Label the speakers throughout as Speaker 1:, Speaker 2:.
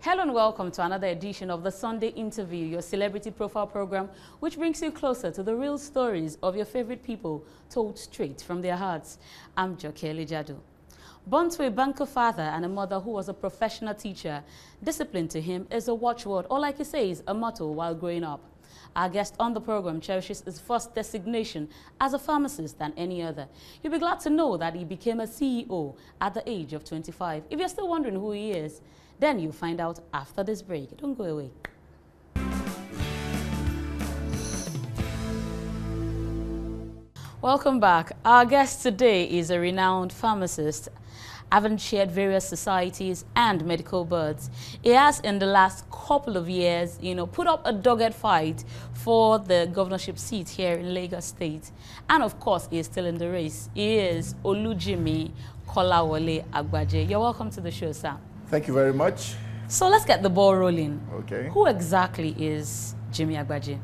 Speaker 1: Hello and welcome to another edition of the Sunday Interview, your celebrity profile program, which brings you closer to the real stories of your favorite people told straight from their hearts. I'm Jokeli Jadu. Born to a banker father and a mother who was a professional teacher, discipline to him is a watchword, or like he says, a motto while growing up. Our guest on the program cherishes his first designation as a pharmacist than any other. You'll be glad to know that he became a CEO at the age of 25. If you're still wondering who he is, then you'll find out after this break. Don't go away. Welcome back. Our guest today is a renowned pharmacist, having chaired various societies and medical boards. He has, in the last couple of years, put up a dogged fight for the governorship seat here in Lagos State. And of course, he is still in the race. He is JIMI Agbaje. You're welcome to the show, sir.
Speaker 2: Thank you very much.
Speaker 1: So let's get the ball rolling.
Speaker 2: Okay.
Speaker 1: Who exactly is JIMI Agbaje?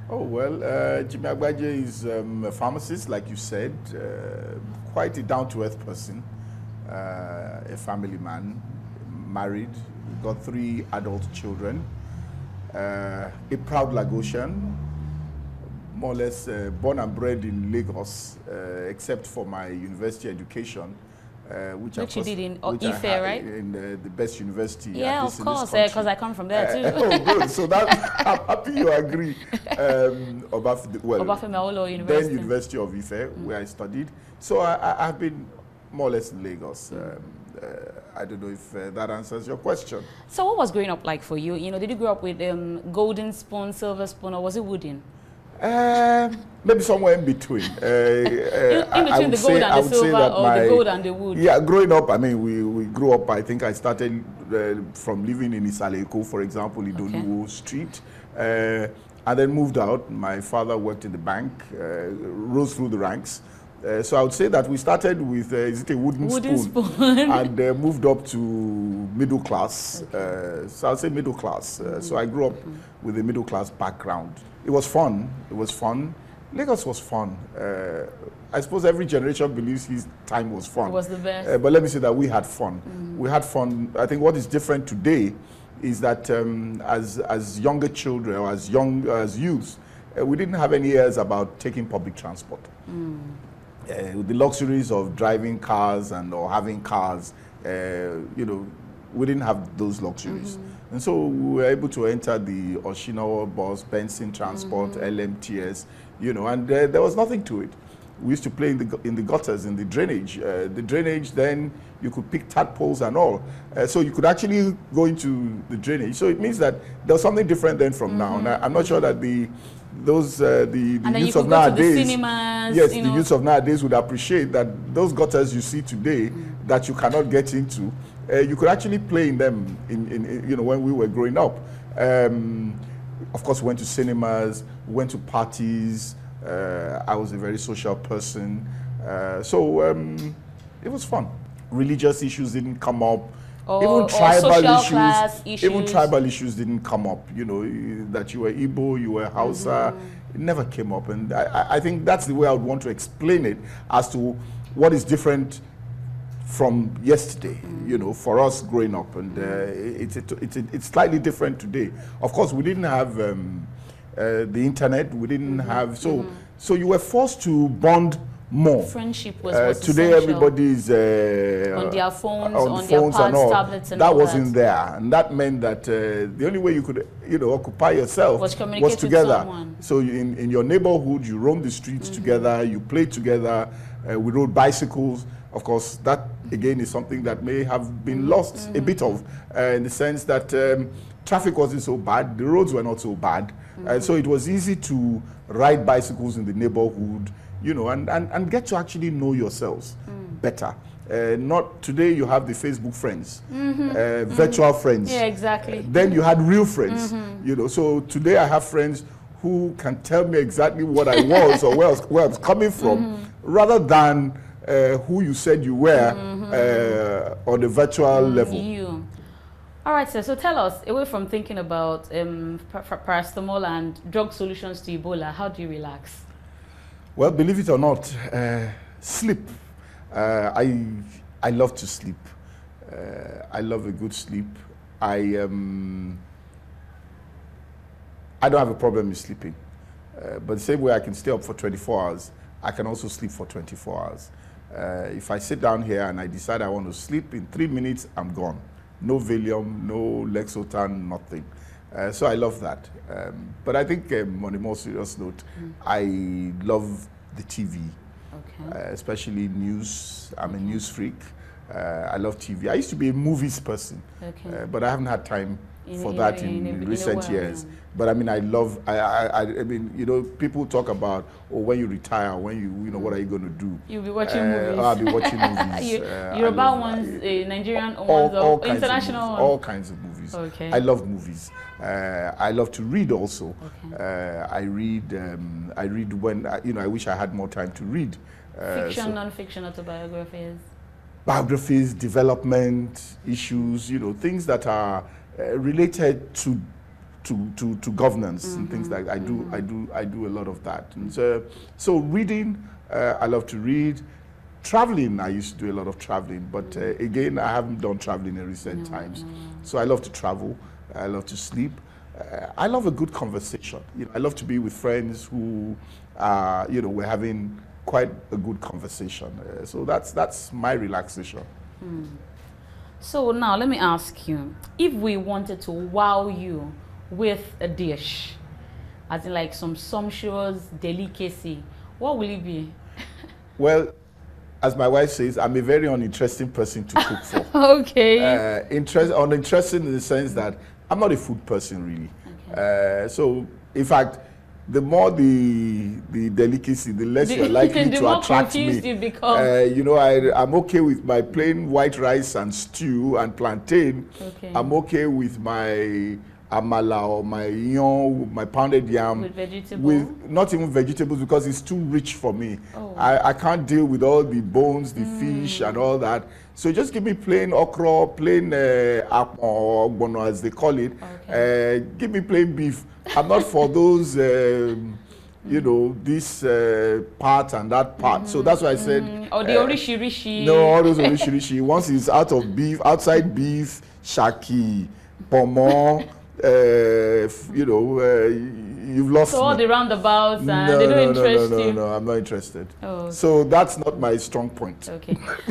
Speaker 2: Oh, well, JIMI Agbaje is a pharmacist, like you said, quite a down-to-earth person, a family man, married, got 3 adult children, a proud Lagosian, more or less born and bred in Lagos, except for my university education. Which
Speaker 1: you did in Ife, right?
Speaker 2: In the best university.
Speaker 1: Yeah, of course, because I come from there too.
Speaker 2: Oh, good. So that, I'm happy you agree.
Speaker 1: Obafemi University.
Speaker 2: Then University of Ife, where I studied. So I've been more or less in Lagos. I don't know if that answers your question.
Speaker 1: So what was growing up like for you? Did you grow up with golden spoon, silver spoon, or was it wooden?
Speaker 2: Maybe somewhere in between.
Speaker 1: In between the gold and the silver, or the gold and the wood?
Speaker 2: Yeah, growing up, I mean, we grew up, I think I started from living in Isaleko, for example, Idoluwo Street, and then moved out. My father worked in the bank, rose through the ranks. So I would say that we started with, is it a wooden spoon? And moved up to middle class. Okay. So I would say middle class. So I grew up with a middle class background. It was fun. It was fun. Lagos was fun. I suppose every generation believes his time was fun.
Speaker 1: It was the best.
Speaker 2: But let me say that we had fun. We had fun. I think what is different today is that as younger children or as youths, we didn't have any airs about taking public transport. With the luxuries of driving cars or having cars, we didn't have those luxuries. And so we were able to enter the Oshinawa bus, Benson Transport, LMTS, and there was nothing to it. We used to play in the gutters, in the drainage. The drainage, then you could pick tadpoles and all. So you could actually go into the drainage. So it means that there was something different then from now. And I'm not sure that the youths of nowadays, the youths of nowadays would appreciate that those gutters you see today that you cannot get into, you could actually play in them when we were growing up. Of course, we went to cinemas, we went to parties. I was a very social person. So it was fun. Religious issues didn't come up. Even tribal issues didn't come up. That you were Igbo, you were Hausa. It never came up. And I think that's the way I would want to explain it as to what is different from yesterday, for us growing up. And it's slightly different today. Of course, we didn't have the internet. We didn't have, so you were forced to bond more.
Speaker 1: Friendship was
Speaker 2: today
Speaker 1: essential.
Speaker 2: Everybody is
Speaker 1: on their phones, on their pads,
Speaker 2: and all.
Speaker 1: Tablets and
Speaker 2: that
Speaker 1: all
Speaker 2: wasn't there, and that meant that the only way you could occupy yourself was together. So in your neighborhood, you roamed the streets together, you played together, we rode bicycles. Of course, that again is something that may have been lost a bit of, in the sense that traffic wasn't so bad, the roads were not so bad, so it was easy to ride bicycles in the neighborhood, and get to actually know yourselves better. Not today you have the Facebook friends, virtual friends.
Speaker 1: Yeah, exactly.
Speaker 2: Then you had real friends, So today I have friends who can tell me exactly what I was or where I was coming from, rather than who you said you were on the virtual level.
Speaker 1: All right, sir. So tell us, away from thinking about paracetamol and drug solutions to Ebola, how do you relax?
Speaker 2: Well, believe it or not, sleep. I love to sleep. I love a good sleep. I don't have a problem with sleeping. But the same way I can stay up for 24 hours, I can also sleep for 24 hours. If I sit down here and I decide I want to sleep, in 3 minutes, I'm gone. No Valium, no Lexotan, nothing. So I love that. But I think on a more serious note, I love the TV, especially news. I'm a news freak. I love TV. I used to be a movies person, but I haven't had time for that in recent years. But I mean, I mean, you know, people talk about, oh, when you retire, when you know, what are you going to do?
Speaker 1: You'll be watching movies.
Speaker 2: I'll be watching movies.
Speaker 1: Yoruba ones, Nigerian ones, or international ones?
Speaker 2: All kinds of movies. I love movies. I love to read also. I read when, you know, I wish I had more time to read.
Speaker 1: Fiction, non-fiction, autobiographies?
Speaker 2: Biographies, development issues, you know, things that are related to governance and things like that. I do a lot of that. And so reading, I love to read. Traveling, I used to do a lot of traveling, but again, I haven't done traveling in recent times. So I love to travel. I love to sleep. I love a good conversation. You know, I love to be with friends who, you know, we're having quite a good conversation. So that's my relaxation.
Speaker 1: So now let me ask you, if we wanted to wow you with a dish, as in like some sumptuous delicacy, what will it be?
Speaker 2: Well, as my wife says, I'm a very uninteresting person to cook for. Uninteresting in the sense that I'm not a food person really. So in fact, the more the delicacy, the less you're likely to attract me. You know, I'm okay with my plain white rice and stew and plantain. I'm okay with my amala or my yon, my pounded yam.
Speaker 1: With vegetables?
Speaker 2: With not even vegetables, because it's too rich for me. I can't deal with all the bones, the fish and all that. So just give me plain okra, plain or bono as they call it. Give me plain beef. I'm not for those, you know, this part and that part. So that's why I said.
Speaker 1: Or the orishi-rishi.
Speaker 2: No, all those orishi-rishi. Once it's out of beef, outside beef, shaki, pomo, you know, you've lost
Speaker 1: so all
Speaker 2: me.
Speaker 1: the roundabouts, and they don't interest you?
Speaker 2: No, I'm not interested. So that's not my strong point.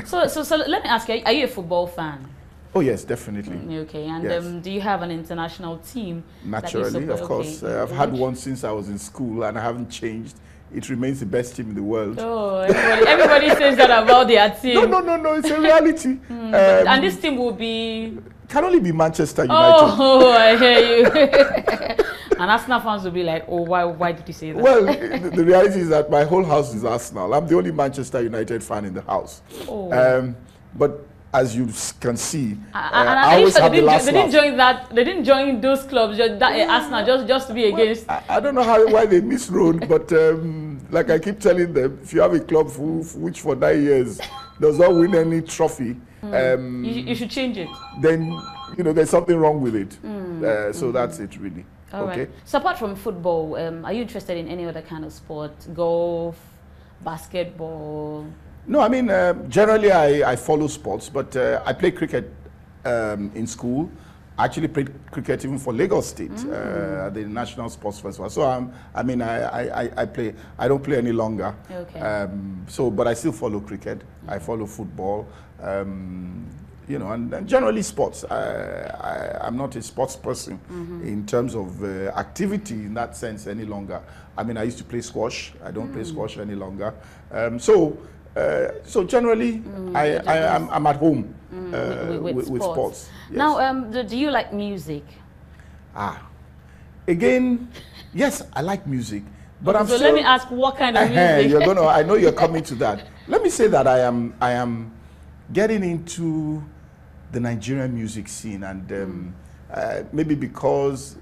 Speaker 1: So let me ask you, are you a football fan?
Speaker 2: Oh yes, definitely.
Speaker 1: And do you have an international team?
Speaker 2: Naturally, of course. I've had one since I was in school, and I haven't changed. It remains the best team in the world.
Speaker 1: Oh, everybody says that about their team.
Speaker 2: No, it's a reality.
Speaker 1: And this team will be...
Speaker 2: Can only be Manchester United.
Speaker 1: Oh, I hear you. And Arsenal fans will be like, oh, why did you say that?
Speaker 2: Well, the reality is that my whole house is Arsenal. I'm the only Manchester United fan in the house. But as you can see, I always have the last laugh.
Speaker 1: They didn't join those clubs, Arsenal, just to be against.
Speaker 2: I don't know why they misrode, but like I keep telling them, if you have a club which for 9 years does not win any trophy,
Speaker 1: you should change it.
Speaker 2: Then, you know, there's something wrong with it. So that's it, really.
Speaker 1: All right. So apart from football, are you interested in any other kind of sport? Golf, basketball?
Speaker 2: No, I mean, generally I follow sports, but I play cricket in school. I actually played cricket even for Lagos State at the National Sports Festival. So I mean, I play. I don't play any longer. But I still follow cricket. I follow football. You know, and generally sports. I'm not a sports person in terms of activity in that sense any longer. I mean, I used to play squash. I don't play squash any longer. So generally, I'm at home with sports. Yes.
Speaker 1: Now, do you like music?
Speaker 2: Again, yes, I like music, but I'm
Speaker 1: so
Speaker 2: still.
Speaker 1: Let me ask, what kind of music?
Speaker 2: I know you're coming to that. Let me say that I am getting into the Nigerian music scene, and maybe because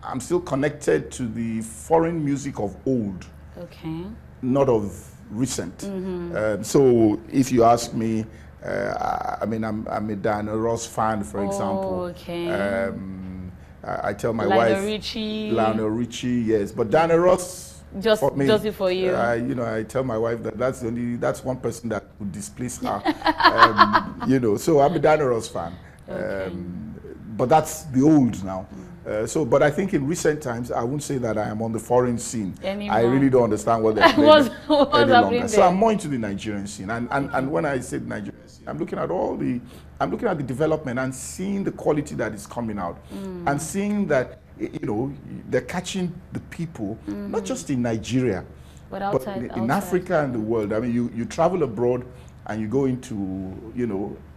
Speaker 2: I'm still connected to the foreign music of old. Not of recent. So if you ask me, I mean, I'm a Diana Ross fan, for example. I tell my wife, Lionel Richie, yes, but Diana Ross
Speaker 1: just it for you.
Speaker 2: You know, I tell my wife that that's one person that would displace her. You know, so I'm a Diana Ross fan.
Speaker 1: Okay.
Speaker 2: But that's the old now. But I think in recent times, I wouldn't say that I am on the foreign scene.
Speaker 1: Anymore.
Speaker 2: I really don't understand what they're playing
Speaker 1: What's
Speaker 2: any longer.
Speaker 1: there?
Speaker 2: So I'm more into the Nigerian scene. And when I say the Nigerian scene, I'm looking at the development and seeing the quality that is coming out. And seeing that, they're catching the people, not just in Nigeria,
Speaker 1: but outside,
Speaker 2: in Africa and the world. I mean, you travel abroad and you go into,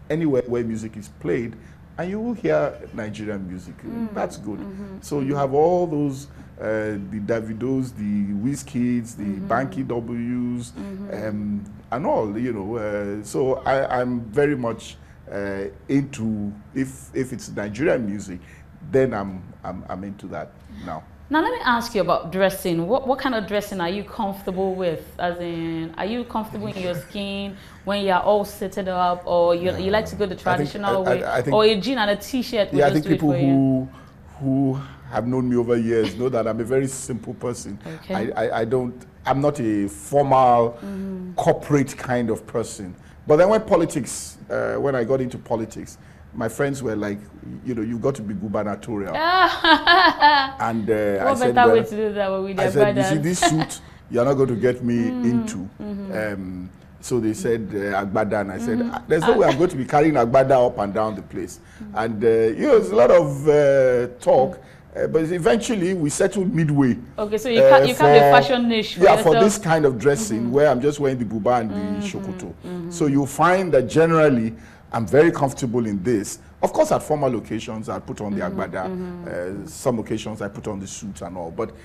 Speaker 2: anywhere where music is played, and you will hear Nigerian music. That's good. So you have all those, the Davidos, the Wizkids, the Banky W's, and all, so I'm very much into, if it's Nigerian music, then I'm into that now.
Speaker 1: Now let me ask you about dressing. What kind of dressing are you comfortable with? As in, are you comfortable in your skin when you're all seated up, or you like to go the traditional way, or a jean and a t-shirt?
Speaker 2: Yeah, I think people who have known me over years know that I'm a very simple person.
Speaker 1: Okay.
Speaker 2: I'm not a formal corporate kind of person. But then when I got into politics, my friends were like, you've got to be gubernatorial. And I said,
Speaker 1: better way to do that with their brothers?
Speaker 2: You see, this suit, you're not going to get me into. So they said, Agbada, and I said, there's no way I'm going to be carrying Agbada up and down the place. And, there's a lot of talk, but eventually we settled midway.
Speaker 1: Okay, so you can't be fashion niche for yourself.
Speaker 2: For this kind of dressing, where I'm just wearing the buba and the shokoto. So you'll find that generally, I'm very comfortable in this. Of course, at formal occasions, I put on the agbada. Some occasions, I put on the suit and all. But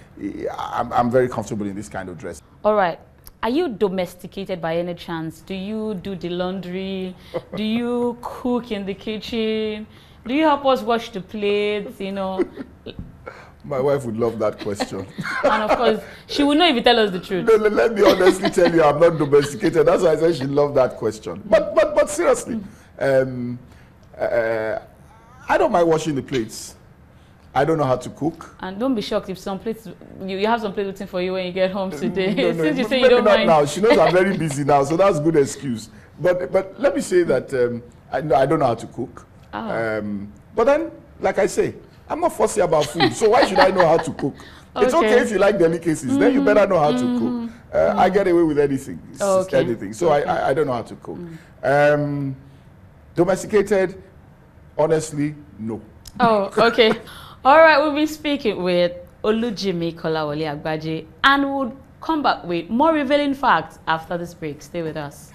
Speaker 2: I'm very comfortable in this kind of dress.
Speaker 1: All right. Are you domesticated by any chance? Do you do the laundry? Do you cook in the kitchen? Do you help us wash the plates,
Speaker 2: My wife would love that question.
Speaker 1: And of course, she will know if you tell us the truth.
Speaker 2: No, let me honestly tell you, I'm not domesticated. That's why I said she loved that question. But seriously, I don't mind washing the plates. I don't know how to cook.
Speaker 1: And don't be shocked if some plates, you have some plates waiting for you when you get home today.
Speaker 2: No,
Speaker 1: Since you say
Speaker 2: maybe
Speaker 1: you don't
Speaker 2: not
Speaker 1: mind.
Speaker 2: now. She knows I'm very busy now, so that's a good excuse. But let me say that I don't know how to cook.
Speaker 1: Oh.
Speaker 2: But then, like I say, I'm not fussy about food, so why should I know how to cook? It's okay if you like delicacies, then you better know how to cook. I get away with anything, anything. So I don't know how to cook. Domesticated, honestly, no.
Speaker 1: Oh, okay. All right, we'll be speaking with JIMI Agbaje, and we'll come back with more revealing facts after this break. Stay with us.